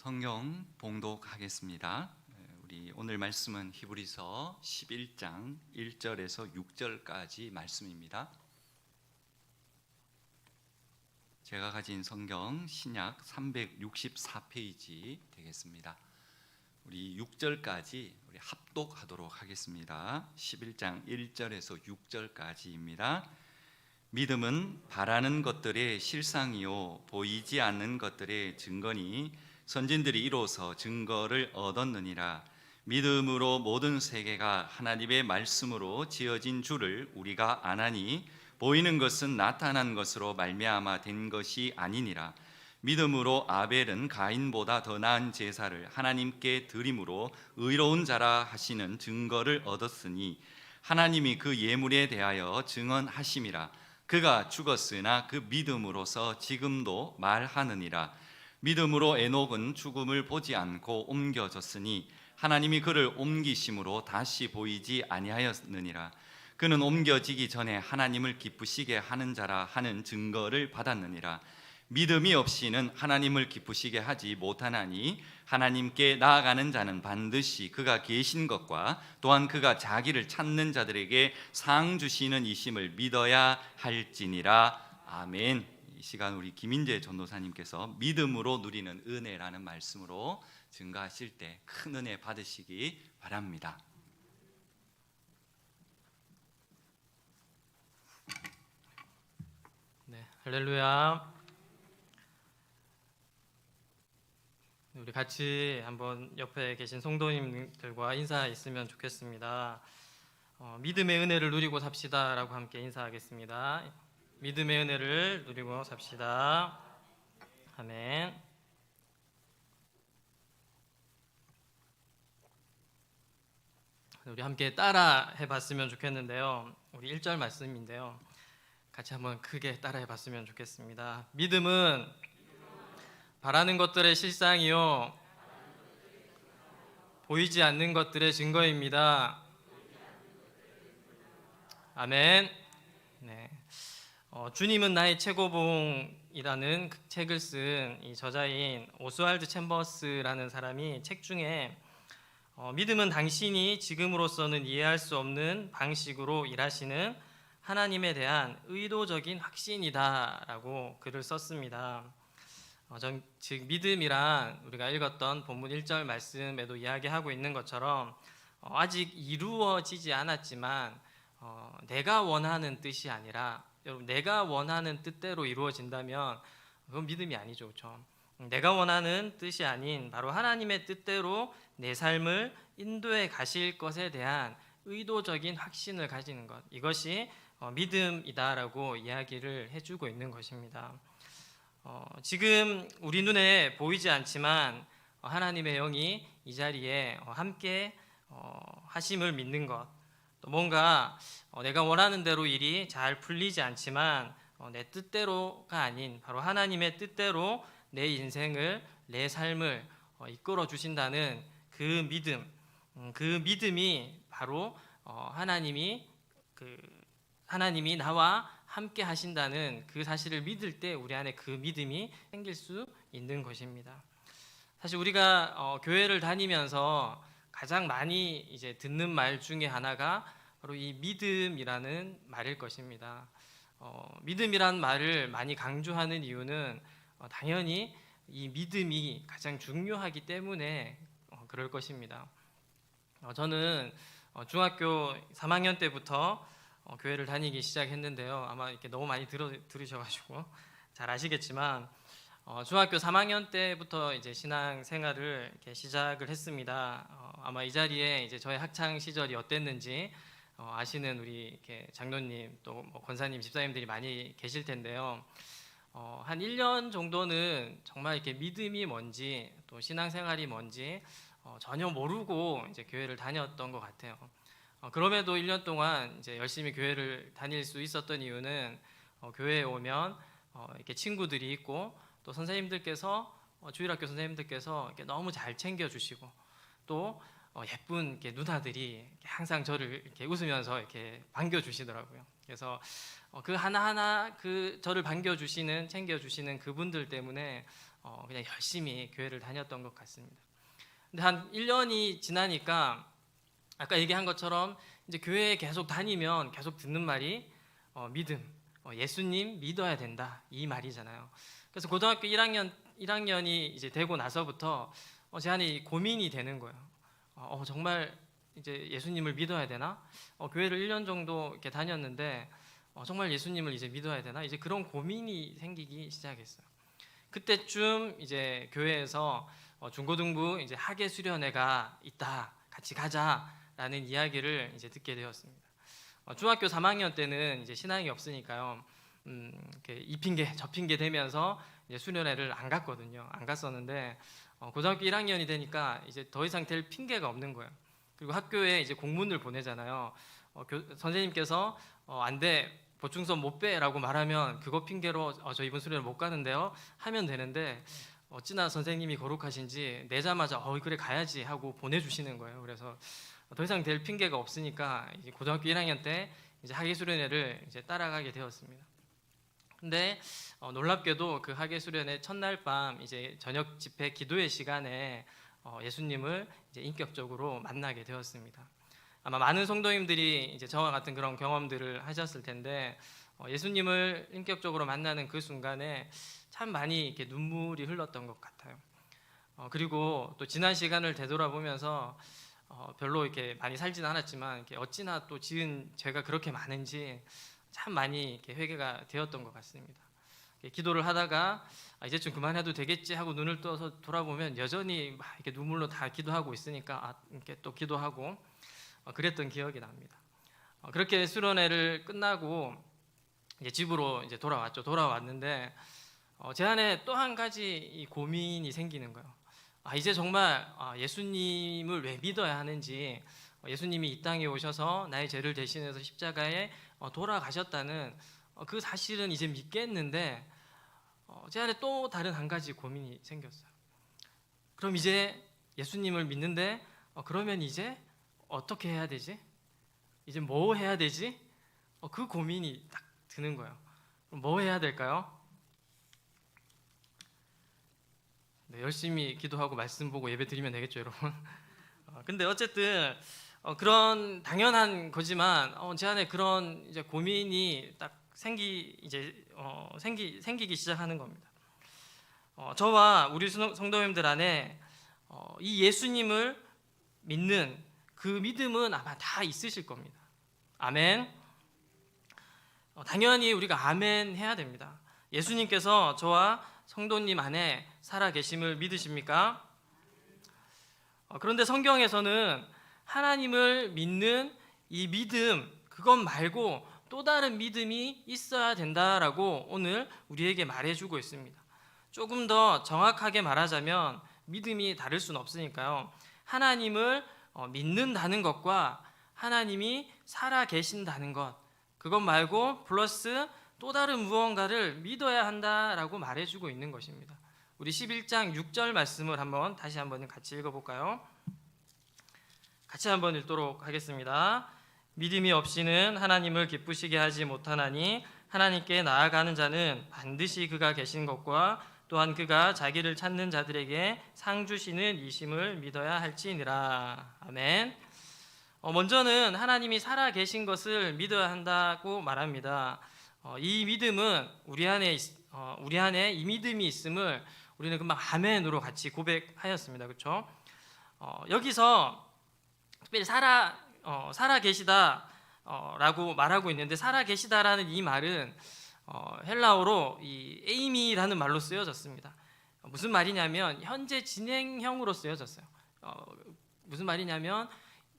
성경 봉독하겠습니다. 우리 오늘 말씀은 히브리서 11장 1절에서 6절까지 말씀입니다. 제가 가진 성경 신약 364페이지 되겠습니다. 우리 6절까지 우리 합독하도록 하겠습니다. 11장 1절에서 6절까지입니다. 믿음은 바라는 것들의 실상이요 보이지 않는 것들의 증거니 선진들이 이로써 증거를 얻었느니라. 믿음으로 모든 세계가 하나님의 말씀으로 지어진 줄을 우리가 아나니 보이는 것은 나타난 것으로 말미암아 된 것이 아니니라. 믿음으로 아벨은 가인보다 더 나은 제사를 하나님께 드림으로 의로운 자라 하시는 증거를 얻었으니 하나님이 그 예물에 대하여 증언하심이라. 그가 죽었으나 그 믿음으로서 지금도 말하느니라. 믿음으로 에녹은 죽음을 보지 않고 옮겨졌으니 하나님이 그를 옮기심으로 다시 보이지 아니하였느니라. 그는 옮겨지기 전에 하나님을 기쁘시게 하는 자라 하는 증거를 받았느니라. 믿음이 없이는 하나님을 기쁘시게 하지 못하나니 하나님께 나아가는 자는 반드시 그가 계신 것과 또한 그가 자기를 찾는 자들에게 상 주시는 이심을 믿어야 할지니라. 아멘. 이 시간 우리 김인재 전도사님께서 믿음으로 누리는 은혜라는 말씀으로 증거하실 때 큰 은혜 받으시기 바랍니다. 네, 할렐루야. 우리 같이 한번 옆에 계신 성도님들과 인사했으면 좋겠습니다. 믿음의 은혜를 누리고 삽시다라고 함께 인사하겠습니다. 믿음의 은혜를 누리고 삽시다. 아멘. 우리 함께 따라 해봤으면 좋겠는데요. 우리 1절 말씀인데요. 같이 한번 크게 따라 해봤으면 좋겠습니다. 믿음은 바라는 것들의 실상이요 보이지 않는 것들의 증거입니다. 아멘. 네. 주님은 나의 최고봉이라는 책을 쓴 이 저자인 오스왈드 챔버스라는 사람이 책 중에 믿음은 당신이 지금으로서는 이해할 수 없는 방식으로 일하시는 하나님에 대한 의도적인 확신이다라고 글을 썼습니다. 즉 믿음이란 우리가 읽었던 본문 1절 말씀에도 이야기하고 있는 것처럼 아직 이루어지지 않았지만 내가 원하는 뜻이 아니라 여러분 내가 원하는 뜻대로 이루어진다면 그건 믿음이 아니죠, 그렇죠? 내가 원하는 뜻이 아닌 바로 하나님의 뜻대로 내 삶을 인도해 가실 것에 대한 의도적인 확신을 가지는 것, 이것이 믿음이다라고 이야기를 해주고 있는 것입니다. 지금 우리 눈에 보이지 않지만 하나님의 영이 이 자리에 함께 하심을 믿는 것, 또 뭔가 내가 원하는 대로 일이 잘 풀리지 않지만 내 뜻대로가 아닌 바로 하나님의 뜻대로 내 인생을, 내 삶을 이끌어 주신다는 그 믿음, 그 믿음이 바로 하나님이 나와 함께 하신다는 그 사실을 믿을 때 우리 안에 그 믿음이 생길 수 있는 것입니다. 사실 우리가 교회를 다니면서 가장 많이 이제 듣는 말 중에 하나가 바로 이 믿음이라는 말일 것입니다. 믿음이란 말을 많이 강조하는 이유는 당연히 이 믿음이 가장 중요하기 때문에 그럴 것입니다. 저는 중학교 3학년 때부터 교회를 다니기 시작했는데요. 아마 이렇게 너무 많이 들으셔가지고 잘 아시겠지만 중학교 3학년 때부터 이제 신앙 생활을 이렇게 시작을 했습니다. 아마 이 자리에 이제 저의 학창 시절이 어땠는지 아시는 우리 이렇게 장로님 또 뭐 권사님, 집사님들이 많이 계실 텐데요. 한 1년 정도는 정말 이렇게 믿음이 뭔지 또 신앙생활이 뭔지 전혀 모르고 이제 교회를 다녔던 것 같아요. 그럼에도 1년 동안 이제 열심히 교회를 다닐 수 있었던 이유는 교회에 오면 이렇게 친구들이 있고 또 선생님들께서 주일학교 선생님들께서 이렇게 너무 잘 챙겨주시고 또 예쁜 이렇게 누나들이 이렇게 항상 저를 이렇게 웃으면서 이렇게 반겨주시더라고요. 그래서 그 하나하나 그 저를 반겨주시는, 챙겨주시는 그분들 때문에 그냥 열심히 교회를 다녔던 것 같습니다. 근데 한 1년이 지나니까 아까 얘기한 것처럼 이제 교회에 계속 다니면 계속 듣는 말이 믿음, 예수님 믿어야 된다 이 말이잖아요. 그래서 고등학교 1학년이 이제 되고 나서부터 제 안에 고민이 되는 거예요. 정말 이제 예수님을 믿어야 되나? 교회를 1년 정도 이렇게 다녔는데 정말 예수님을 이제 믿어야 되나? 이제 그런 고민이 생기기 시작했어요. 그때쯤 이제 교회에서 중고등부 이제 학예 수련회가 있다, 같이 가자라는 이야기를 이제 듣게 되었습니다. 중학교 3학년 때는 이제 신앙이 없으니까요, 이렇게 이 핑계 저 핑계 대면서 이제 수련회를 안 갔거든요. 안 갔었는데 고등학교 1학년이 되니까 이제 더 이상 될 핑계가 없는 거예요. 그리고 학교에 이제 공문을 보내잖아요. 선생님께서 안 돼, 보충서 못 빼라고 말하면 그거 핑계로 저 이번 수련회 못 가는데요 하면 되는데 어찌나 선생님이 거룩하신지 내자마자 그래 가야지 하고 보내주시는 거예요. 그래서 더 이상 될 핑계가 없으니까 이제 고등학교 1학년 때 이제 학예 수련회를 이제 따라가게 되었습니다. 근데 놀랍게도 그 학예 수련회 첫날 밤 이제 저녁 집회 기도회 시간에 예수님을 이제 인격적으로 만나게 되었습니다. 아마 많은 성도님들이 이제 저와 같은 그런 경험들을 하셨을 텐데 예수님을 인격적으로 만나는 그 순간에 참 많이 이렇게 눈물이 흘렀던 것 같아요. 그리고 또 지난 시간을 되돌아보면서 별로 이렇게 많이 살지는 않았지만 이렇게 어찌나 또 지은 죄가 그렇게 많은지 참 많이 이렇게 회개가 되었던 것 같습니다. 기도를 하다가 이제쯤 그만해도 되겠지 하고 눈을 떠서 돌아보면 여전히 막 이렇게 눈물로 다 기도하고 있으니까 이렇게 또 기도하고 그랬던 기억이 납니다. 그렇게 수련회를 끝나고 이제 집으로 이제 돌아왔는데 제 안에 또 한 가지 이 고민이 생기는 거예요. 이제 정말 예수님을 왜 믿어야 하는지, 예수님이 이 땅에 오셔서 나의 죄를 대신해서 십자가에 돌아가셨다는 그 사실은 이제 믿겠는데 제 안에 또 다른 한 가지 고민이 생겼어요. 그럼 이제 예수님을 믿는데 그러면 이제 어떻게 해야 되지? 이제 뭐 해야 되지? 그 고민이 딱 드는 거예요. 그럼 뭐 해야 될까요? 네, 열심히 기도하고 말씀 보고 예배 드리면 되겠죠, 여러분. 근데 어쨌든 그런 당연한 거지만 제 안에 그런 이제 고민이 딱 생기기 시작하는 겁니다. 저와 우리 성도님들 안에 이 예수님을 믿는 그 믿음은 아마 다 있으실 겁니다. 아멘. 당연히 우리가 아멘 해야 됩니다. 예수님께서 저와 성도님 안에 살아 계심을 믿으십니까? 그런데 성경에서는 하나님을 믿는 이 믿음, 그것 말고 또 다른 믿음이 있어야 된다라고 오늘 우리에게 말해주고 있습니다. 조금 더 정확하게 말하자면 믿음이 다를 수는 없으니까요. 하나님을 믿는다는 것과 하나님이 살아 계신다는 것, 그것 말고 플러스 또 다른 무언가를 믿어야 한다라고 말해주고 있는 것입니다. 우리 11장 6절 말씀을 다시 한번 같이 읽어볼까요? 같이 한번 읽도록 하겠습니다. 믿음이 없이는 하나님을 기쁘시게 하지 못하나니 하나님께 나아가는 자는 반드시 그가 계신 것과 또한 그가 자기를 찾는 자들에게 상 주시는 이심을 믿어야 할지니라. 아멘. 먼저는 하나님이 살아 계신 것을 믿어야 한다고 말합니다. 이 믿음은 우리 안에 이 믿음이 있음을 우리는 금방 아멘으로 같이 고백하였습니다. 그렇죠? 여기서 특별히 살아 계시다라고 말하고 있는데, 살아 계시다라는 이 말은 헬라어로 이 에이미라는 말로 쓰여졌습니다. 무슨 말이냐면 현재 진행형으로 쓰여졌어요. 무슨 말이냐면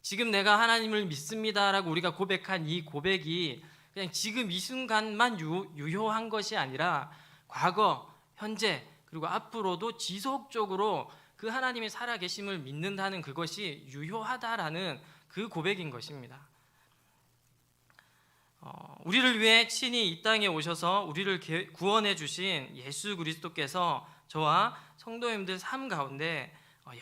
지금 내가 하나님을 믿습니다라고 우리가 고백한 이 고백이 그냥 지금 이 순간만 유효한 것이 아니라 과거, 현재, 그리고 앞으로도 지속적으로 그 하나님의 살아계심을 믿는다는 그것이 유효하다라는 그 고백인 것입니다. 우리를 위해 친히 이 땅에 오셔서 우리를 구원해 주신 예수 그리스도께서 저와 성도님들 삶 가운데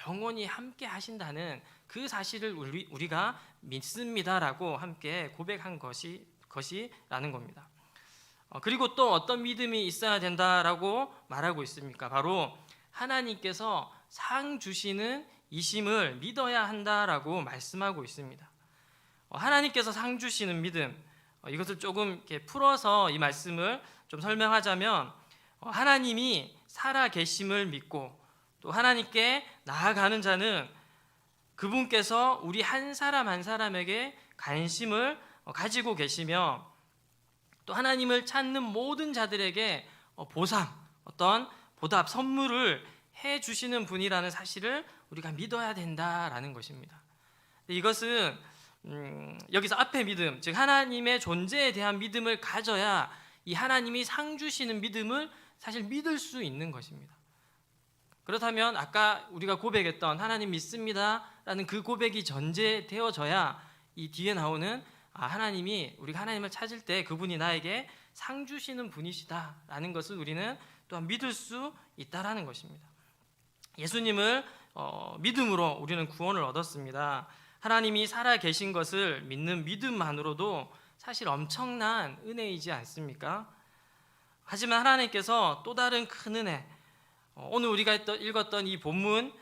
영원히 함께 하신다는 그 사실을 우리가 믿습니다라고 함께 고백한 것이라는 겁니다. 그리고 또 어떤 믿음이 있어야 된다라고 말하고 있습니까? 바로 하나님께서 상 주시는 이심을 믿어야 한다라고 말씀하고 있습니다. 하나님께서 상 주시는 믿음, 이것을 조금 이렇게 풀어서 이 말씀을 좀 설명하자면, 하나님이 살아 계심을 믿고 또 하나님께 나아가는 자는 그분께서 우리 한 사람 한 사람에게 관심을 가지고 계시며, 또 하나님을 찾는 모든 자들에게 보상, 어떤 보답, 선물을 해 주시는 분이라는 사실을 우리가 믿어야 된다라는 것입니다. 이것은 여기서 앞에 믿음, 즉 하나님의 존재에 대한 믿음을 가져야 이 하나님이 상 주시는 믿음을 사실 믿을 수 있는 것입니다. 그렇다면 아까 우리가 고백했던 하나님 믿습니다라는 그 고백이 전제되어져야 이 뒤에 나오는 하나님이, 우리가 하나님을 찾을 때 그분이 나에게 상 주시는 분이시다라는 것을 우리는 또한 믿을 수 있다라는 것입니다. 예수님을 믿음으로 우리는 구원을 얻었습니다. 하나님이 살아 계신 것을 믿는 믿음만으로도 사실 엄청난 은혜이지 않습니까? 하지만 하나님께서 또 다른 큰 은혜, 오늘 우리가 읽었던 이 본문,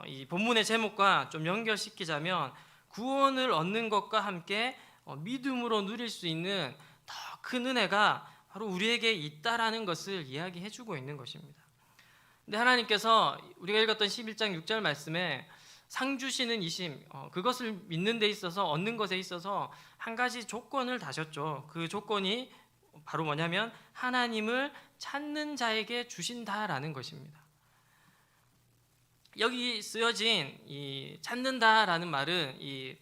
이 본문의 제목과 좀 연결시키자면 구원을 얻는 것과 함께 믿음으로 누릴 수 있는 더 큰 은혜가 바로 우리에게 있다라는 것을 이야기해주고 있는 것입니다. 근데 하나님께서 우리가 읽었던 11장 6절 말씀에 상 주시는 이심, 그것을 믿는 데 있어서, 얻는 것에 있어서 한 가지 조건을 다셨죠. 그 조건이 바로 뭐냐면 하나님을 찾는 자에게 주신다라는 것입니다. 여기 쓰여진 이 찾는다라는 말은 이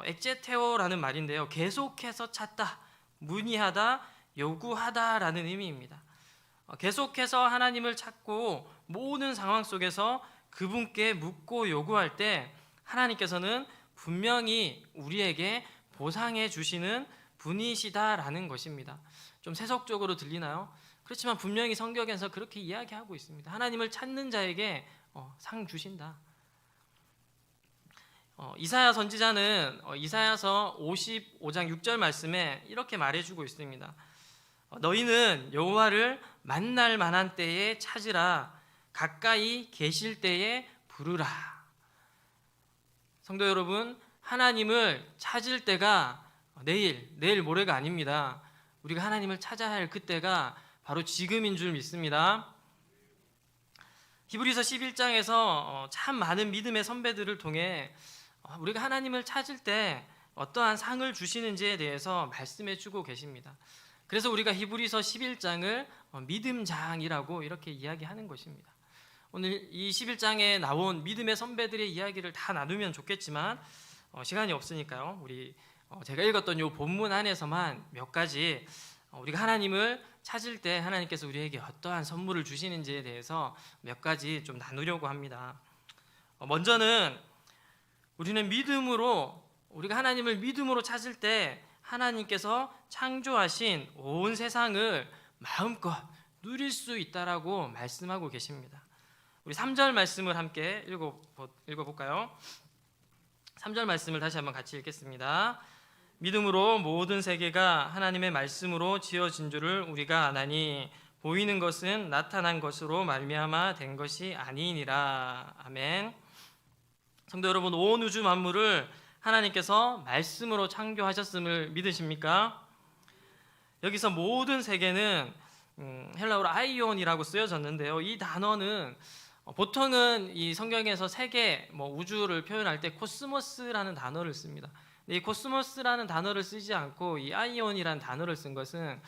엑제테오라는 말인데요. 계속해서 찾다, 문의하다, 요구하다라는 의미입니다. 계속해서 하나님을 찾고 모든 상황 속에서 그분께 묻고 요구할 때 하나님께서는 분명히 우리에게 보상해 주시는 분이시다라는 것입니다. 좀 세속적으로 들리나요? 그렇지만 분명히 성경에서 그렇게 이야기하고 있습니다. 하나님을 찾는 자에게 상 주신다. 이사야 선지자는 이사야서 55장 6절 말씀에 이렇게 말해주고 있습니다. 너희는 여호와를 만날 만한 때에 찾으라, 가까이 계실 때에 부르라. 성도 여러분, 하나님을 찾을 때가 내일 모레가 아닙니다. 우리가 하나님을 찾아야 할 그때가 바로 지금인 줄 믿습니다. 히브리서 11장에서 참 많은 믿음의 선배들을 통해 우리가 하나님을 찾을 때 어떠한 상을 주시는지에 대해서 말씀해 주고 계십니다. 그래서 우리가 히브리서 11장을 믿음장이라고 이렇게 이야기하는 것입니다. 오늘 이 11장에 나온 믿음의 선배들의 이야기를 다 나누면 좋겠지만 시간이 없으니까요. 우리 제가 읽었던 이 본문 안에서만 몇 가지 우리가 하나님을 찾을 때 하나님께서 우리에게 어떠한 선물을 주시는지에 대해서 몇 가지 좀 나누려고 합니다. 먼저는 우리는 우리가 하나님을 믿음으로 찾을 때 하나님께서 창조하신 온 세상을 마음껏 누릴 수 있다라고 말씀하고 계십니다. 우리 3절 말씀을 함께 읽어볼까요? 3절 말씀을 다시 한번 같이 읽겠습니다. 믿음으로 모든 세계가 하나님의 말씀으로 지어진 줄을 우리가 아나니 보이는 것은 나타난 것으로 말미암아 된 것이 아니니라. 아멘. 성도 여러분, 온 우주 만물을 하나님께서 말씀으로 창조하셨음을 믿으십니까? 여기서 모든 세계는 헬라어로 아이온이라고 쓰여졌는데요. 이 단어는 보통은 이 성경에서 세계, 우주를 표현할 때 코스모스라는 단어를 씁니다. 이 코스모스라는 단어를 쓰지 않고 이 아이온이라는 단어를 쓴 것은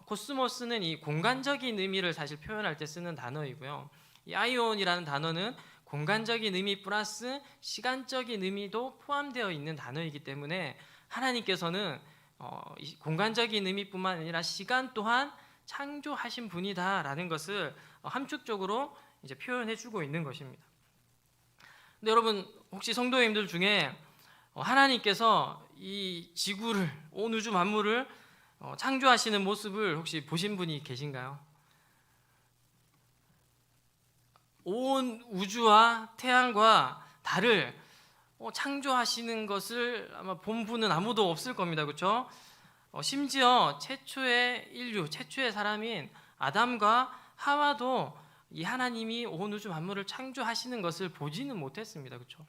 코스모스는 이 공간적인 의미를 사실 표현할 때 쓰는 단어이고요. 이 아이온이라는 단어는 공간적인 의미 플러스 시간적인 의미도 포함되어 있는 단어이기 때문에 하나님께서는 공간적인 의미뿐만 아니라 시간 또한 창조하신 분이다라는 것을 함축적으로 이제 표현해주고 있는 것입니다. 근데 여러분, 혹시 성도님들 중에 하나님께서 이 지구를, 온 우주 만물을 창조하시는 모습을 혹시 보신 분이 계신가요? 온 우주와 태양과 달을 창조하시는 것을 아마 본 분은 아무도 없을 겁니다. 그렇죠? 심지어 최초의 인류, 최초의 사람인 아담과 하와도 이 하나님이 온 우주 만물을 창조하시는 것을 보지는 못했습니다. 그렇죠?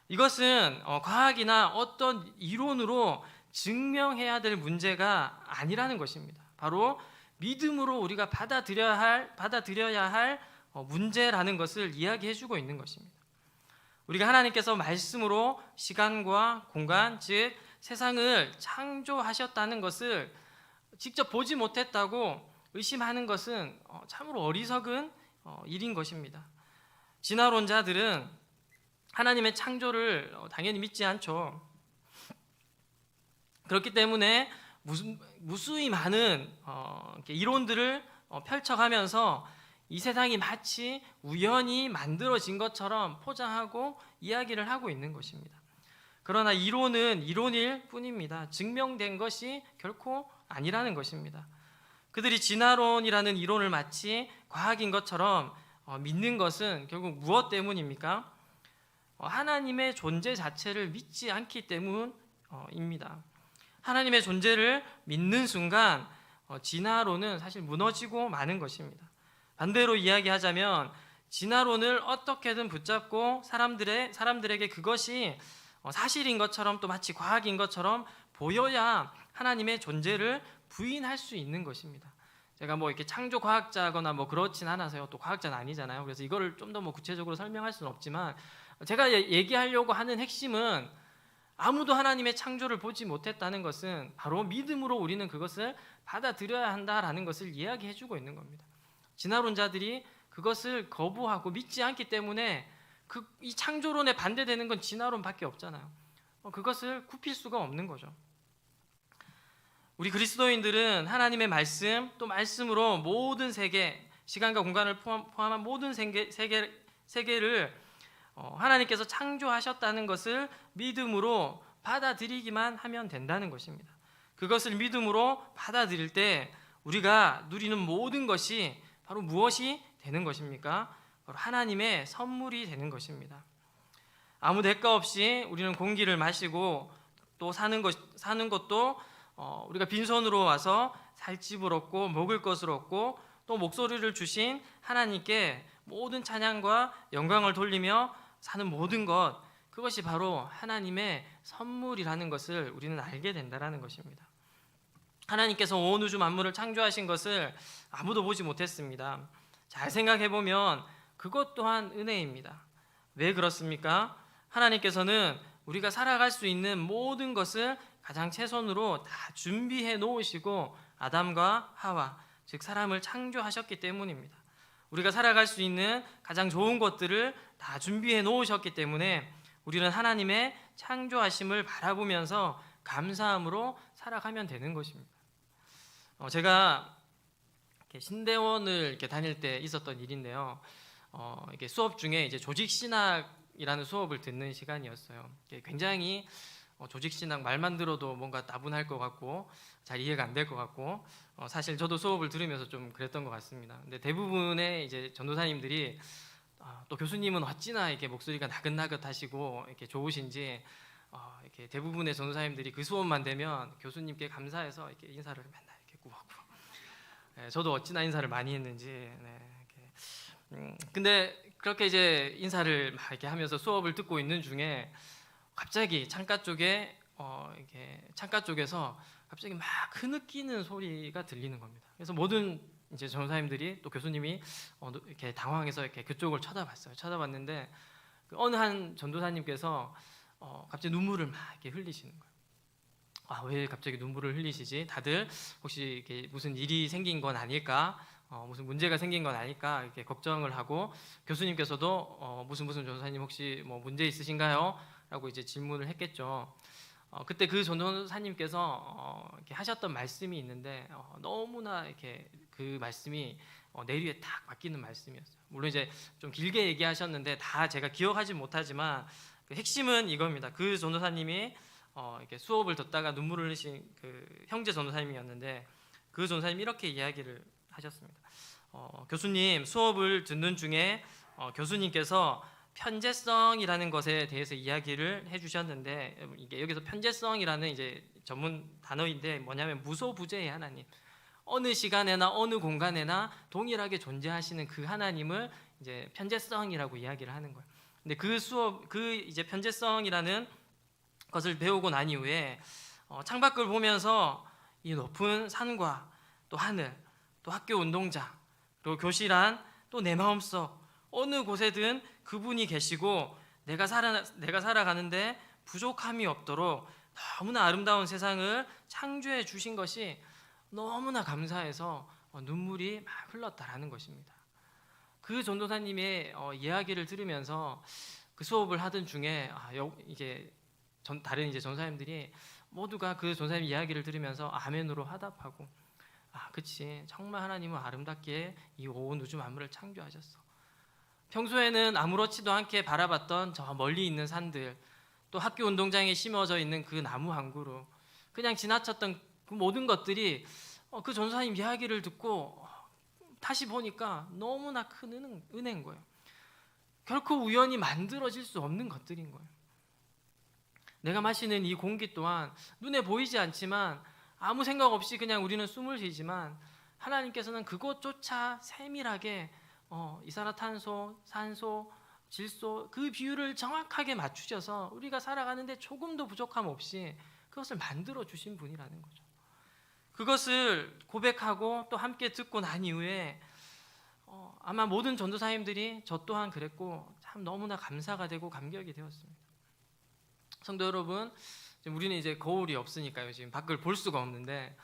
이것은 과학이나 어떤 이론으로 증명해야 될 문제가 아니라는 것입니다. 바로 믿음으로 우리가 받아들여야 할 문제라는 것을 이야기해주고 있는 것입니다. 우리가 하나님께서 말씀으로 시간과 공간, 즉 세상을 창조하셨다는 것을 직접 보지 못했다고 의심하는 것은 참으로 어리석은 일인 것입니다. 진화론자들은 하나님의 창조를 당연히 믿지 않죠. 그렇기 때문에 무수히 많은 이론들을 펼쳐가면서 이 세상이 마치 우연히 만들어진 것처럼 포장하고 이야기를 하고 있는 것입니다. 그러나 이론은 이론일 뿐입니다. 증명된 것이 결코 아니라는 것입니다. 그들이 진화론이라는 이론을 마치 과학인 것처럼 믿는 것은 결국 무엇 때문입니까? 하나님의 존재 자체를 믿지 않기 때문입니다. 하나님의 존재를 믿는 순간 진화론은 사실 무너지고 마는 것입니다. 반대로 이야기하자면 진화론을 어떻게든 붙잡고 사람들에게 그것이 사실인 것처럼 또 마치 과학인 것처럼 보여야 하나님의 존재를 부인할 수 있는 것입니다. 제가 뭐 이렇게 창조 과학자거나 뭐 그렇진 않아서요. 또 과학자는 아니잖아요. 그래서 이거를 좀 더 뭐 구체적으로 설명할 수는 없지만 제가 얘기하려고 하는 핵심은 아무도 하나님의 창조를 보지 못했다는 것은 바로 믿음으로 우리는 그것을 받아들여야 한다라는 것을 이야기해주고 있는 겁니다. 진화론자들이 그것을 거부하고 믿지 않기 때문에 이 창조론에 반대되는 건 진화론밖에 없잖아요. 그것을 굽힐 수가 없는 거죠. 우리 그리스도인들은 하나님의 말씀 또 말씀으로 모든 세계, 시간과 공간을 포함한 모든 세계를 하나님께서 창조하셨다는 것을 믿음으로 받아들이기만 하면 된다는 것입니다. 그것을 믿음으로 받아들일 때 우리가 누리는 모든 것이 바로 무엇이 되는 것입니까? 바로 하나님의 선물이 되는 것입니다. 아무 대가 없이 우리는 공기를 마시고 또 사는 것도 우리가 빈손으로 와서 살 집을 얻고 먹을 것을 얻고 또 목소리를 주신 하나님께 모든 찬양과 영광을 돌리며 사는 모든 것, 그것이 바로 하나님의 선물이라는 것을 우리는 알게 된다는 것입니다. 하나님께서 온 우주 만물을 창조하신 것을 아무도 보지 못했습니다. 잘 생각해 보면 그것 또한 은혜입니다. 왜 그렇습니까? 하나님께서는 우리가 살아갈 수 있는 모든 것을 가장 최선으로 다 준비해 놓으시고 아담과 하와, 즉 사람을 창조하셨기 때문입니다. 우리가 살아갈 수 있는 가장 좋은 것들을 다 준비해 놓으셨기 때문에 우리는 하나님의 창조하심을 바라보면서 감사함으로 살아가면 되는 것입니다. 제가 신대원을 이렇게 다닐 때 있었던 일인데요. 이게 수업 중에 이제 조직신학이라는 수업을 듣는 시간이었어요. 굉장히 조직신학 말만 들어도 뭔가 따분할 것 같고 잘 이해가 안 될 것 같고 사실 저도 수업을 들으면서 좀 그랬던 것 같습니다. 근데 대부분의 이제 전도사님들이 또 교수님은 어찌나 이렇게 목소리가 나긋나긋하시고 이렇게 좋으신지 이렇게 대부분의 전도사님들이 그 수업만 되면 교수님께 감사해서 이렇게 인사를 맨날 이렇게 구하고 저도 어찌나 인사를 많이 했는지 근데 그렇게 이제 인사를 막 이렇게 하면서 수업을 듣고 있는 중에 갑자기 창가 쪽에서 갑자기 막 흐느끼는 소리가 들리는 겁니다. 그래서 모든 이제 전도사님들이 또 교수님이 이렇게 당황해서 이렇게 그쪽을 쳐다봤어요. 쳐다봤는데 어느 한 전도사님께서 갑자기 눈물을 막 이렇게 흘리시는 거예요. 왜 갑자기 눈물을 흘리시지? 다들 혹시 이렇게 무슨 일이 생긴 건 아닐까? 무슨 문제가 생긴 건 아닐까? 이렇게 걱정을 하고 교수님께서도 무슨 전도사님 혹시 뭐 문제 있으신가요? 라고 이제 질문을 했겠죠. 그때 그 전도사님께서 이렇게 하셨던 말씀이 있는데 너무나 이렇게 그 말씀이 내리에 딱 박히는 말씀이었어요. 물론 이제 좀 길게 얘기하셨는데 다 제가 기억하지 못하지만 그 핵심은 이겁니다. 그 전도사님이 이렇게 수업을 듣다가 눈물을 흘리신 그 형제 전도사님이었는데 그 전도사님이 이렇게 이야기를 하셨습니다. 교수님, 수업을 듣는 중에 교수님께서 편재성이라는 것에 대해서 이야기를 해주셨는데 이게 여기서 편재성이라는 이제 전문 단어인데 뭐냐면 무소부재의 하나님. 어느 시간에나 어느 공간에나 동일하게 존재하시는 그 하나님을 이제 편재성이라고 이야기를 하는 거예요. 근데 그 이제 편재성이라는 것을 배우고 난 이후에 창밖을 보면서 이 높은 산과 또 하늘, 또 학교 운동장, 그리고 교실 안, 또 내 마음속 어느 곳에든 그분이 계시고 내가 살아가는데 부족함이 없도록 너무나 아름다운 세상을 창조해 주신 것이 너무나 감사해서 눈물이 막 흘렀다라는 것입니다. 그 전도사님의 이야기를 들으면서 그 수업을 하던 중에 이제 다른 이제 전사님들이 모두가 그 전사님 이야기를 들으면서 아멘으로 화답하고, 그치, 정말 하나님은 아름답게 이 온 우주 만물을 창조하셨어. 평소에는 아무렇지도 않게 바라봤던 저 멀리 있는 산들, 또 학교 운동장에 심어져 있는 그 나무 한 그루, 그냥 지나쳤던 그 모든 것들이 그 전사님 이야기를 듣고 다시 보니까 너무나 큰 은혜인 거예요. 결코 우연히 만들어질 수 없는 것들인 거예요. 내가 마시는 이 공기 또한 눈에 보이지 않지만 아무 생각 없이 그냥 우리는 숨을 쉬지만 하나님께서는 그것조차 세밀하게 이산화탄소, 산소, 질소 그 비율을 정확하게 맞추셔서 우리가 살아가는데 조금도 부족함 없이 그것을 만들어 주신 분이라는 거죠. 그것을 고백하고 또 함께 듣고 난 이후에 아마 모든 전도사님들이 저 또한 그랬고 참 너무나 감사가 되고 감격이 되었습니다. 성도 여러분, 우리는 이제 거울이 없으니까요. 지금 밖을 볼 수가 없는데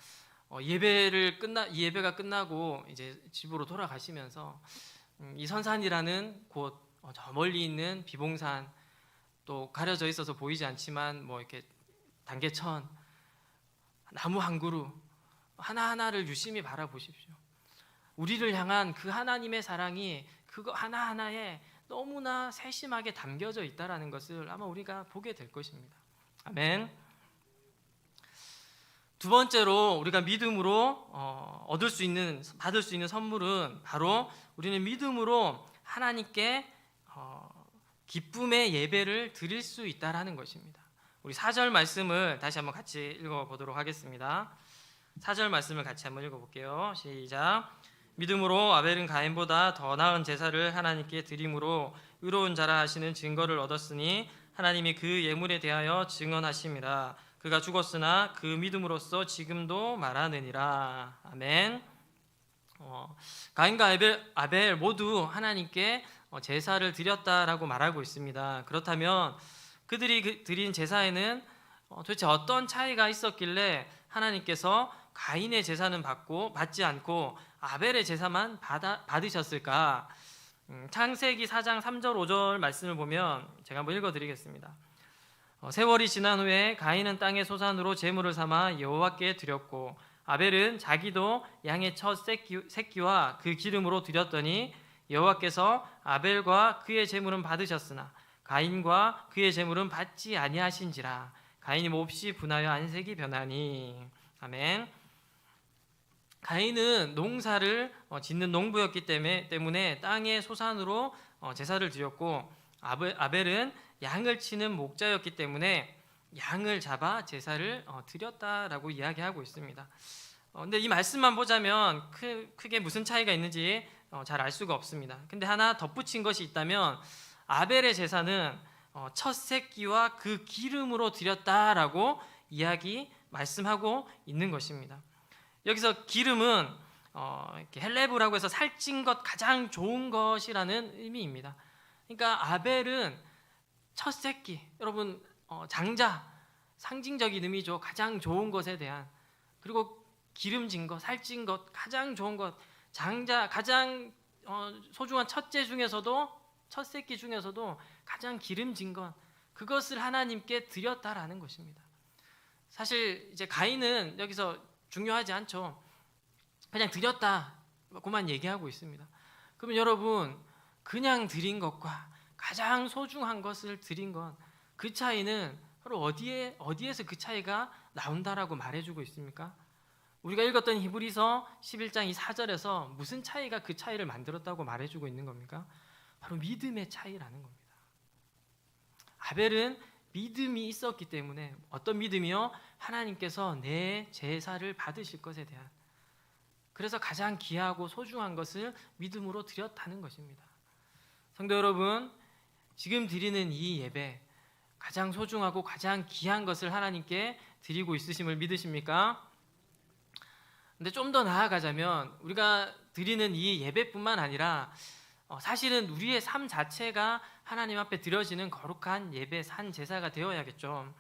이 예배가 끝나고 이제 집으로 돌아가시면서 이 선산이라는 곳, 저 멀리 있는 비봉산, 또 가려져 있어서 보이지 않지만 뭐 이렇게 단계천, 나무 한 그루 하나하나를 유심히 바라보십시오. 우리를 향한 그 하나님의 사랑이 그거 하나하나에 너무나 세심하게 담겨져 있다라는 것을 아마 우리가 보게 될 것입니다. 아멘. 두 번째로 우리가 믿음으로 받을 수 있는 선물은 바로 우리는 믿음으로 하나님께 기쁨의 예배를 드릴 수 있다라는 것입니다. 우리 4절 말씀을 다시 한번 같이 읽어보도록 하겠습니다. 4절 말씀을 같이 한번 읽어볼게요. 시작. 믿음으로 아벨은 가인보다 더 나은 제사를 하나님께 드림으로 의로운 자라 하시는 증거를 얻었으니 하나님이 그 예물에 대하여 증언하심이라. 그가 죽었으나 그 믿음으로써 지금도 말하느니라. 아멘. 가인과 아벨 모두 하나님께 제사를 드렸다라고 말하고 있습니다. 그렇다면 그들이 드린 제사에는 도대체 어떤 차이가 있었길래 하나님께서 가인의 제사는 받지 않고 아벨의 제사만 받으셨을까? 창세기 4장 3절 5절 말씀을 보면 제가 한번 읽어드리겠습니다. 세월이 지난 후에 가인은 땅의 소산으로 제물을 삼아 여호와께 드렸고 아벨은 자기도 양의 첫 새끼와 그 기름으로 드렸더니 여호와께서 아벨과 그의 제물은 받으셨으나 가인과 그의 제물은 받지 아니하신지라. 가인이 몹시 분하여 안색이 변하니. 아멘. 가인은 농사를 짓는 농부였기 때문에 땅의 소산으로 제사를 드렸고 아벨은 양을 치는 목자였기 때문에 양을 잡아 제사를 드렸다라고 이야기하고 있습니다. 근데 이 말씀만 보자면 크게 무슨 차이가 있는지 잘 알 수가 없습니다. 근데 하나 덧붙인 것이 있다면 아벨의 제사는 첫 새끼와 그 기름으로 드렸다라고 말씀하고 있는 것입니다. 여기서 기름은 헬레브라고 해서 살찐 것, 가장 좋은 것이라는 의미입니다. 그러니까 아벨은 첫 새끼, 여러분 장자, 상징적인 의미죠. 가장 좋은 것에 대한. 그리고 기름진 것, 살찐 것, 가장 좋은 것, 장자, 가장 소중한 첫째 중에서도, 첫 새끼 중에서도 가장 기름진 것, 그것을 하나님께 드렸다라는 것입니다. 사실 이제 가인은 여기서 중요하지 않죠. 그냥 드렸다고만 얘기하고 있습니다. 그러면 여러분, 그냥 드린 것과 가장 소중한 것을 드린 것, 그 차이는 바로 어디에서 그 차이가 나온다라고 말해주고 있습니까? 우리가 읽었던 히브리서 11장 이 4절에서 무슨 차이가 그 차이를 만들었다고 말해주고 있는 겁니까? 바로 믿음의 차이라는 겁니다. 아벨은 믿음이 있었기 때문에, 어떤 믿음이요? 하나님께서 내 제사를 받으실 것에 대한, 그래서 가장 귀하고 소중한 것을 믿음으로 드렸다는 것입니다. 성도 여러분, 지금 드리는 이 예배, 가장 소중하고 가장 귀한 것을 하나님께 드리고 있으심을 믿으십니까? 근데 좀 더 나아가자면 우리가 드리는 이 예배뿐만 아니라 사실은 우리의 삶 자체가 하나님 앞에 드려지는 거룩한 예배 산 제사가 되어야겠죠.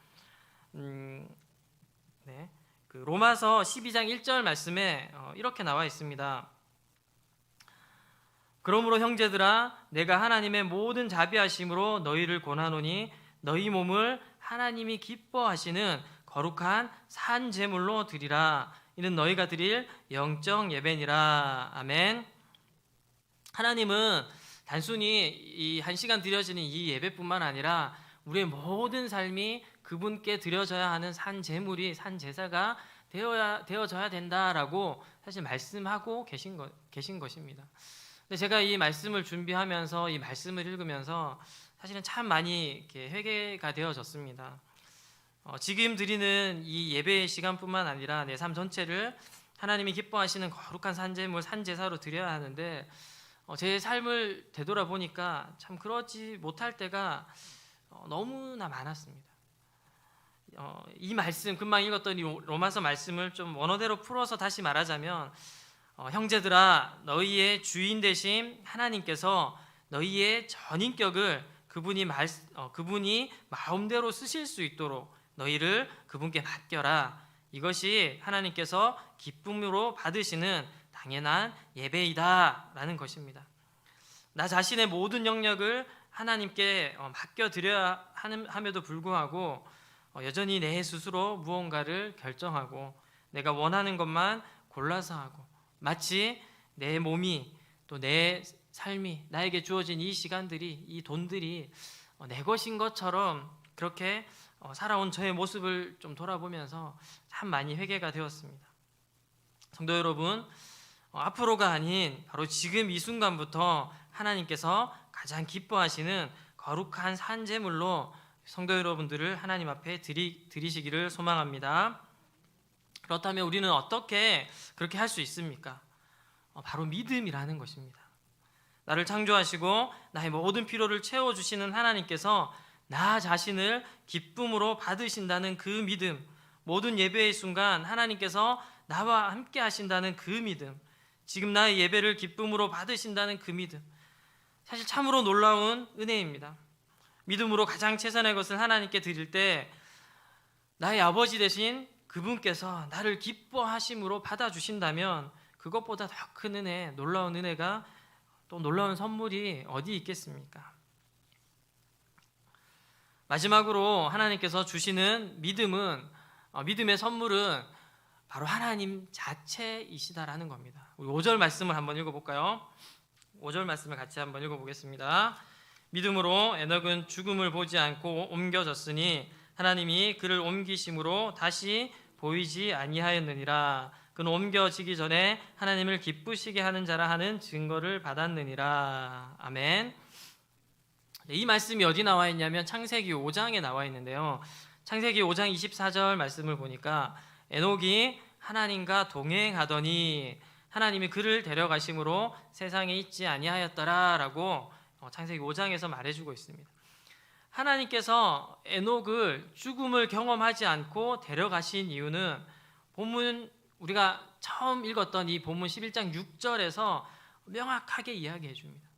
네. 그 로마서 12장 1절 말씀에 이렇게 나와 있습니다. 그러므로 형제들아, 내가 하나님의 모든 자비하심으로 너희를 권하노니 너희 몸을 하나님이 기뻐하시는 거룩한 산 제물로 드리라. 이는 너희가 드릴 영적 예배니라. 아멘. 하나님은 단순히 이 한 시간 드려지는 이 예배뿐만 아니라 우리의 모든 삶이 그분께 드려져야 하는 산 제물이, 산 제사가 되어져야 된다라고 사실 말씀하고 계신 것입니다. 근데 제가 이 말씀을 준비하면서 이 말씀을 읽으면서 사실은 참 많이 이렇게 회개가 되어졌습니다. 지금 드리는 이 예배의 시간뿐만 아니라 내 삶 전체를 하나님이 기뻐하시는 거룩한 산제물, 산제사로 드려야 하는데 제 삶을 되돌아보니까 참 그러지 못할 때가 너무나 많았습니다. 이 말씀, 금방 읽었던 이 로마서 말씀을 좀 원어대로 풀어서 다시 말하자면 형제들아, 너희의 주인 되신 하나님께서 너희의 전인격을 그분이 마음대로 쓰실 수 있도록 너희를 그분께 맡겨라. 이것이 하나님께서 기쁨으로 받으시는 당연한 예배이다 라는 것입니다. 나 자신의 모든 영역을 하나님께 맡겨드려야 함에도 불구하고 여전히 내 스스로 무언가를 결정하고 내가 원하는 것만 골라서 하고, 마치 내 몸이 또 내 삶이, 나에게 주어진 이 시간들이, 이 돈들이 내 것인 것처럼 그렇게 살아온 저의 모습을 좀 돌아보면서 참 많이 회개가 되었습니다. 성도 여러분, 앞으로가 아닌 바로 지금 이 순간부터 하나님께서 가장 기뻐하시는 거룩한 산제물로 성도 여러분들을 하나님 앞에 드리시기를 소망합니다. 그렇다면 우리는 어떻게 그렇게 할 수 있습니까? 바로 믿음이라는 것입니다. 나를 창조하시고 나의 모든 필요를 채워주시는 하나님께서 나 자신을 기쁨으로 받으신다는 그 믿음, 모든 예배의 순간 하나님께서 나와 함께 하신다는 그 믿음, 지금 나의 예배를 기쁨으로 받으신다는 그 믿음, 사실 참으로 놀라운 은혜입니다. 믿음으로 가장 최선의 것을 하나님께 드릴 때 나의 아버지 되신 그분께서 나를 기뻐하심으로 받아주신다면 그것보다 더 큰 은혜, 놀라운 은혜가, 또 놀라운 선물이 어디 있겠습니까? 마지막으로 하나님께서 주시는 믿음의 선물은 바로 하나님 자체이시다라는 겁니다. 우리 5절 말씀을 한번 읽어볼까요? 5절 말씀을 같이 한번 읽어보겠습니다. 믿음으로 에녹은 죽음을 보지 않고 옮겨졌으니 하나님이 그를 옮기심으로 다시 보이지 아니하였느니라. 그는 옮겨지기 전에 하나님을 기쁘시게 하는 자라 하는 증거를 받았느니라. 아멘. 이 말씀이 어디 나와 있냐면 창세기 5장에 나와 있는데요. 창세기 5장 24절 말씀을 보니까 에녹이 하나님과 동행하더니 하나님이 그를 데려가심으로 세상에 있지 아니하였더라라고 창세기 5장에서 말해주고 있습니다. 하나님께서 에녹을 죽음을 경험하지 않고 데려가신 이유는 본문, 우리가 처음 읽었던 이 본문 11장 6절에서 명확하게 이야기해 줍니다.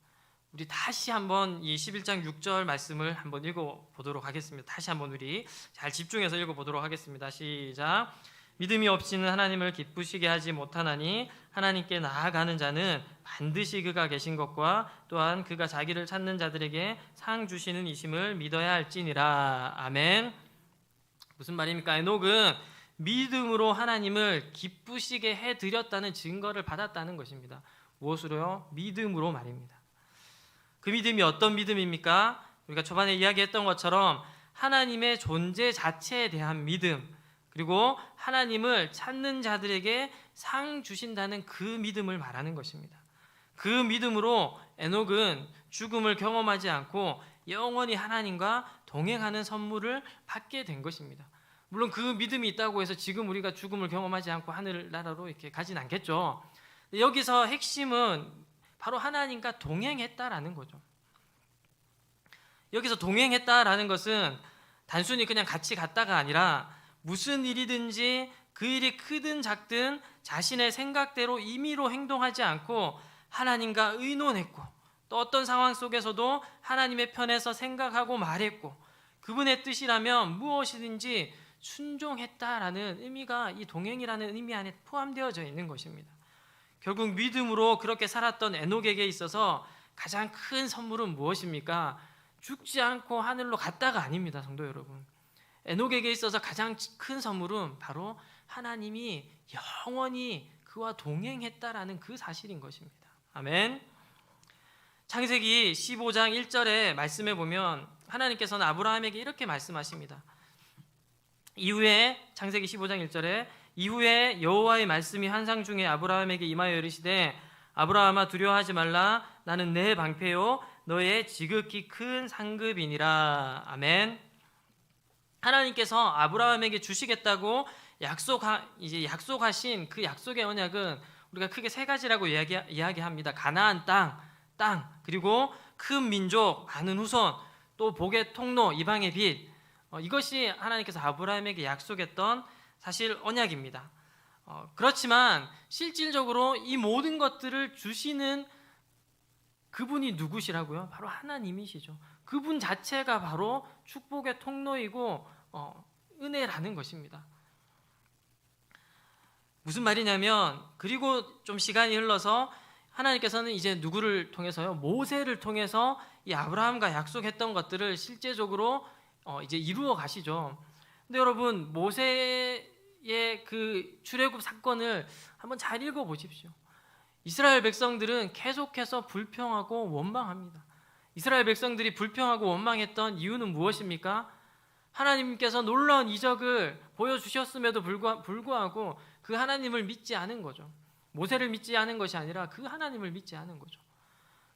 우리 다시 한번 이 11장 6절 말씀을 한번 읽어보도록 하겠습니다. 다시 한번 우리 잘 집중해서 읽어보도록 하겠습니다. 시작. 믿음이 없이는 하나님을 기쁘시게 하지 못하나니 하나님께 나아가는 자는 반드시 그가 계신 것과 또한 그가 자기를 찾는 자들에게 상 주시는 이심을 믿어야 할지니라. 아멘. 무슨 말입니까? 에녹은 믿음으로 하나님을 기쁘시게 해드렸다는 증거를 받았다는 것입니다. 무엇으로요? 믿음으로 말입니다. 그 믿음이 어떤 믿음입니까? 우리가 초반에 이야기했던 것처럼 하나님의 존재 자체에 대한 믿음, 그리고 하나님을 찾는 자들에게 상 주신다는 그 믿음을 말하는 것입니다. 그 믿음으로 에녹은 죽음을 경험하지 않고 영원히 하나님과 동행하는 선물을 받게 된 것입니다. 물론 그 믿음이 있다고 해서 지금 우리가 죽음을 경험하지 않고 하늘나라로 이렇게 가진 않겠죠. 여기서 핵심은 바로 하나님과 동행했다라는 거죠. 여기서 동행했다라는 것은 단순히 그냥 같이 갔다가 아니라 무슨 일이든지 그 일이 크든 작든 자신의 생각대로 임의로 행동하지 않고 하나님과 의논했고, 또 어떤 상황 속에서도 하나님의 편에서 생각하고 말했고, 그분의 뜻이라면 무엇이든지 순종했다라는 의미가 이 동행이라는 의미 안에 포함되어져 있는 것입니다. 결국 믿음으로 그렇게 살았던 에녹에게 있어서 가장 큰 선물은 무엇입니까? 죽지 않고 하늘로 갔다가 아닙니다, 성도 여러분. 에녹에게 있어서 가장 큰 선물은 바로 하나님이 영원히 그와 동행했다라는 그 사실인 것입니다. 아멘. 창세기 15장 1절에 말씀해 보면 하나님께서는 아브라함에게 이렇게 말씀하십니다. 이후에 창세기 15장 1절에 이후에 여호와의 말씀이 환상 중에 아브라함에게 임하여 이르시되 아브라함아 두려워하지 말라 나는 내 방패요 너의 지극히 큰 상급이니라. 아멘. 하나님께서 아브라함에게 주시겠다고 약속하신 그 약속의 언약은 우리가 크게 세 가지라고 이야기합니다. 가나안 땅, 그리고 큰 민족, 많은 후손, 또 복의 통로, 이방의 빛. 이것이 하나님께서 아브라함에게 약속했던 사실 언약입니다. 그렇지만 실질적으로 이 모든 것들을 주시는 그분이 누구시라고요? 바로 하나님이시죠. 그분 자체가 바로 축복의 통로이고 은혜라는 것입니다. 무슨 말이냐면, 그리고 좀 시간이 흘러서 하나님께서는 이제 누구를 통해서요? 모세를 통해서 이 아브라함과 약속했던 것들을 실제적으로 이제 이루어 가시죠. 근데 여러분, 모세의 그 출애굽 사건을 한번 잘 읽어 보십시오. 이스라엘 백성들은 계속해서 불평하고 원망합니다. 이스라엘 백성들이 불평하고 원망했던 이유는 무엇입니까? 하나님께서 놀라운 이적을 보여주셨음에도 불구하고 그 하나님을 믿지 않은 거죠. 모세를 믿지 않은 것이 아니라 그 하나님을 믿지 않은 거죠.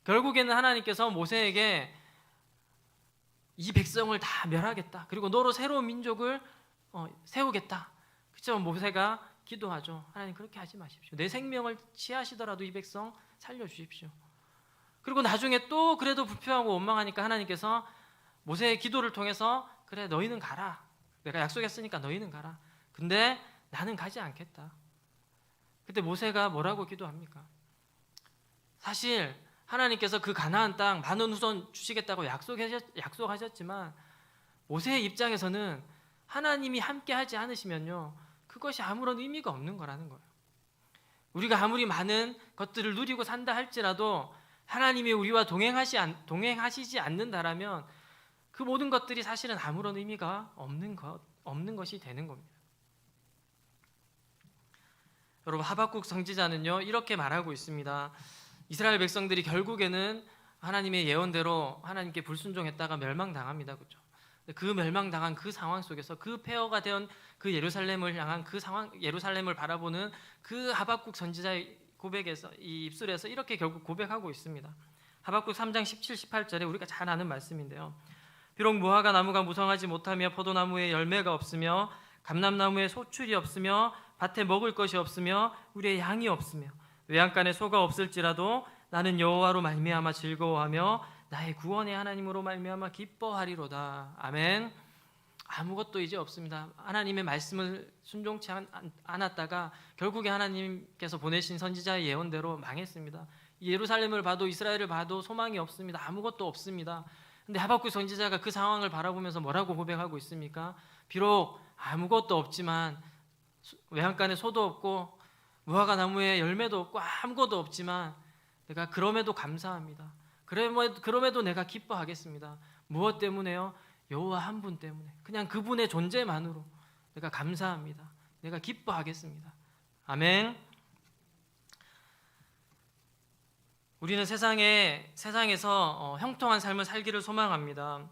결국에는 하나님께서 모세에게 이 백성을 다 멸하겠다, 그리고 너로 새로운 민족을 세우겠다. 그렇지만 모세가 기도하죠. 하나님, 그렇게 하지 마십시오. 내 생명을 취하시더라도 이 백성 살려주십시오. 그리고 나중에 또 그래도 불평하고 원망하니까 하나님께서 모세의 기도를 통해서 그래, 너희는 가라. 내가 약속했으니까 너희는 가라. 근데 나는 가지 않겠다. 그때 모세가 뭐라고 기도합니까? 사실 하나님께서 그 가나안 땅 많은 후손 주시겠다고 약속하셨지만 모세의 입장에서는 하나님이 함께하지 않으시면요, 그것이 아무런 의미가 없는 거라는 거예요. 우리가 아무리 많은 것들을 누리고 산다 할지라도 하나님이 우리와 동행하시지 않는다라면 그 모든 것들이 사실은 아무런 의미가 없는 것이 되는 겁니다. 여러분, 하박국 선지자는요 이렇게 말하고 있습니다. 이스라엘 백성들이 결국에는 하나님의 예언대로 하나님께 불순종했다가 멸망당합니다. 그렇죠? 그 멸망당한 그 상황 속에서 그 폐허가 된 그 예루살렘을 향한 그 상황, 예루살렘을 바라보는 그 하박국 선지자의 고백에서, 이 입술에서 이렇게 결국 고백하고 있습니다. 하박국 3장 17, 18절에 우리가 잘 아는 말씀인데요. 비록 무화과 나무가 무성하지 못하며 포도나무에 열매가 없으며 감람나무에 소출이 없으며 밭에 먹을 것이 없으며 우리의 양이 없으며 외양간에 소가 없을지라도 나는 여호와로 말미암아 즐거워하며 나의 구원의 하나님으로 말미암아 기뻐하리로다. 아멘. 아무것도 이제 없습니다. 하나님의 말씀을 순종치 않았다가 결국에 하나님께서 보내신 선지자의 예언대로 망했습니다. 예루살렘을 봐도 이스라엘을 봐도 소망이 없습니다. 아무것도 없습니다. 근데 하박국 선지자가 그 상황을 바라보면서 뭐라고 고백하고 있습니까? 비록 아무것도 없지만, 외양간에 소도 없고 무화과 나무에 열매도 없고 아무것도 없지만 내가 그럼에도 감사합니다. 그럼에도 내가 기뻐하겠습니다. 무엇 때문에요? 여호와 한 분 때문에, 그냥 그분의 존재만으로 내가 감사합니다. 내가 기뻐하겠습니다. 아멘. 우리는 세상에서 형통한 삶을 살기를 소망합니다.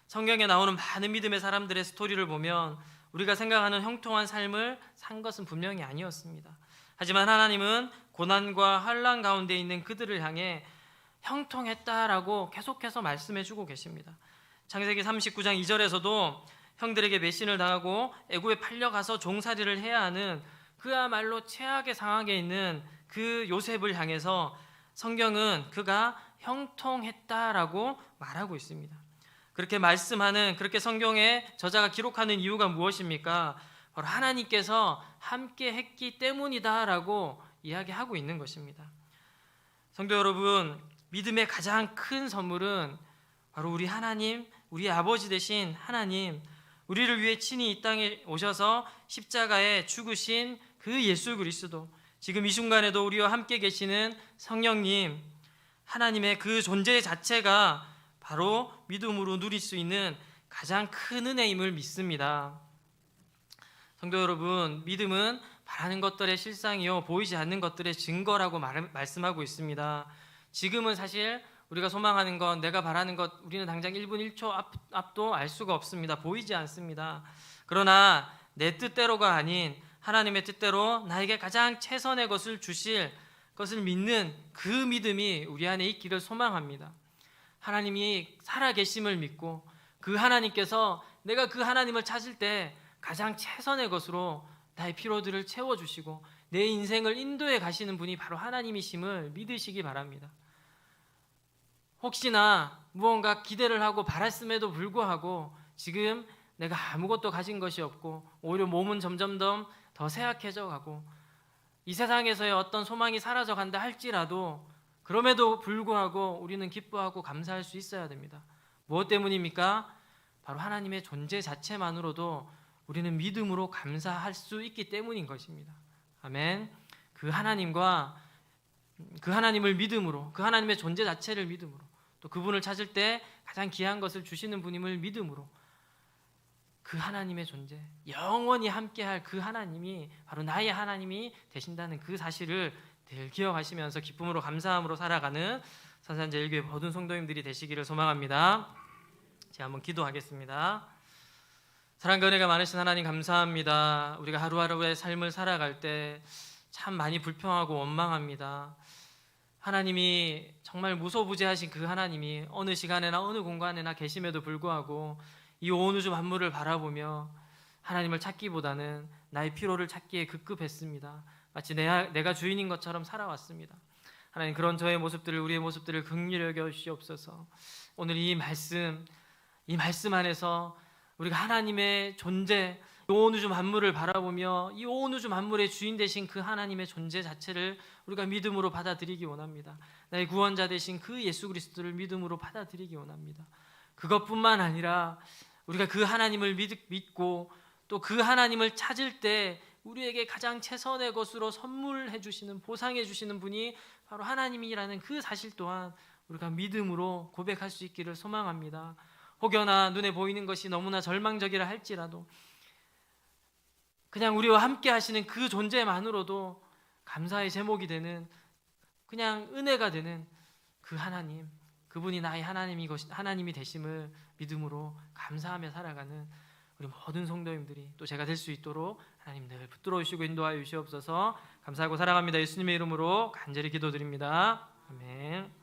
성경에 나오는 많은 믿음의 사람들의 스토리를 보면 우리가 생각하는 형통한 삶을 산 것은 분명히 아니었습니다. 하지만 하나님은 고난과 환난 가운데 있는 그들을 향해 형통했다라고 계속해서 말씀해주고 계십니다. 창세기 39장 2절에서도 형들에게 매신을 당하고 애굽에 팔려가서 종살이를 해야 하는 그야말로 최악의 상황에 있는 그 요셉을 향해서 성경은 그가 형통했다라고 말하고 있습니다. 그렇게 성경의 저자가 기록하는 이유가 무엇입니까? 바로 하나님께서 함께 했기 때문이다라고 이야기하고 있는 것입니다. 성도 여러분, 믿음의 가장 큰 선물은 바로 우리 하나님, 우리 아버지 되신 하나님, 우리를 위해 친히 이 땅에 오셔서 십자가에 죽으신 그 예수 그리스도, 지금 이 순간에도 우리와 함께 계시는 성령님, 하나님의 그 존재 자체가 바로 믿음으로 누릴 수 있는 가장 큰 은혜임을 믿습니다. 성도 여러분, 믿음은 바라는 것들의 실상이요 보이지 않는 것들의 증거라고 말씀하고 있습니다. 지금은 사실 우리가 소망하는 것, 내가 바라는 것, 우리는 당장 1분 1초 앞도 알 수가 없습니다. 보이지 않습니다. 그러나 내 뜻대로가 아닌 하나님의 뜻대로 나에게 가장 최선의 것을 주실 것을 믿는 그 믿음이 우리 안에 있기를 소망합니다. 하나님이 살아계심을 믿고 그 하나님께서 내가 그 하나님을 찾을 때 가장 최선의 것으로 나의 피로들을 채워주시고 내 인생을 인도해 가시는 분이 바로 하나님이심을 믿으시기 바랍니다. 혹시나 무언가 기대를 하고 바랐음에도 불구하고 지금 내가 아무것도 가진 것이 없고 오히려 몸은 점점 더 쇠약해져 가고 이 세상에서의 어떤 소망이 사라져 간다 할지라도 그럼에도 불구하고 우리는 기뻐하고 감사할 수 있어야 됩니다. 무엇 때문입니까? 바로 하나님의 존재 자체만으로도 우리는 믿음으로 감사할 수 있기 때문인 것입니다. 아멘. 그 하나님을 믿음으로, 그 하나님의 존재 자체를 믿음으로, 또 그분을 찾을 때 가장 귀한 것을 주시는 분임을 믿음으로 그 하나님의 존재, 영원히 함께할 그 하나님이 바로 나의 하나님이 되신다는 그 사실을 늘 기억하시면서 기쁨으로 감사함으로 살아가는 산산제일교회 모든 성도님들이 되시기를 소망합니다. 제가 한번 기도하겠습니다. 사랑과 은혜가 많으신 하나님 감사합니다. 우리가 하루하루의 삶을 살아갈 때 참 많이 불평하고 원망합니다. 하나님이 정말 무소부재하신 그 하나님이 어느 시간에나 어느 공간에나 계심에도 불구하고 이 온 우주 만물을 바라보며 하나님을 찾기보다는 나의 피로를 찾기에 급급했습니다. 마치 내가 주인인 것처럼 살아왔습니다. 하나님, 그런 저의 모습들을, 우리의 모습들을 긍휼히 여겨 주시옵소서. 오늘 이 말씀 안에서 우리가 하나님의 존재, 온 우주 만물을 바라보며 이 온 우주 만물의 주인 되신 그 하나님의 존재 자체를 우리가 믿음으로 받아들이기 원합니다. 나의 구원자 되신 그 예수 그리스도를 믿음으로 받아들이기 원합니다. 그것뿐만 아니라 우리가 그 하나님을 믿고 또 그 하나님을 찾을 때 우리에게 가장 최선의 것으로 선물해 주시는, 보상해 주시는 분이 바로 하나님이라는 그 사실 또한 우리가 믿음으로 고백할 수 있기를 소망합니다. 혹여나 눈에 보이는 것이 너무나 절망적이라 할지라도 그냥 우리와 함께 하시는 그 존재만으로도 감사의 제목이 되는, 그냥 은혜가 되는 그 하나님, 그분이 나의 하나님이 되심을 믿음으로 감사하며 살아가는 우리 모든 성도님들이 또 제가 될 수 있도록 하나님 늘 붙들어 주시고 인도하여 주시옵소서. 감사하고 사랑합니다. 예수님의 이름으로 간절히 기도드립니다. 아멘.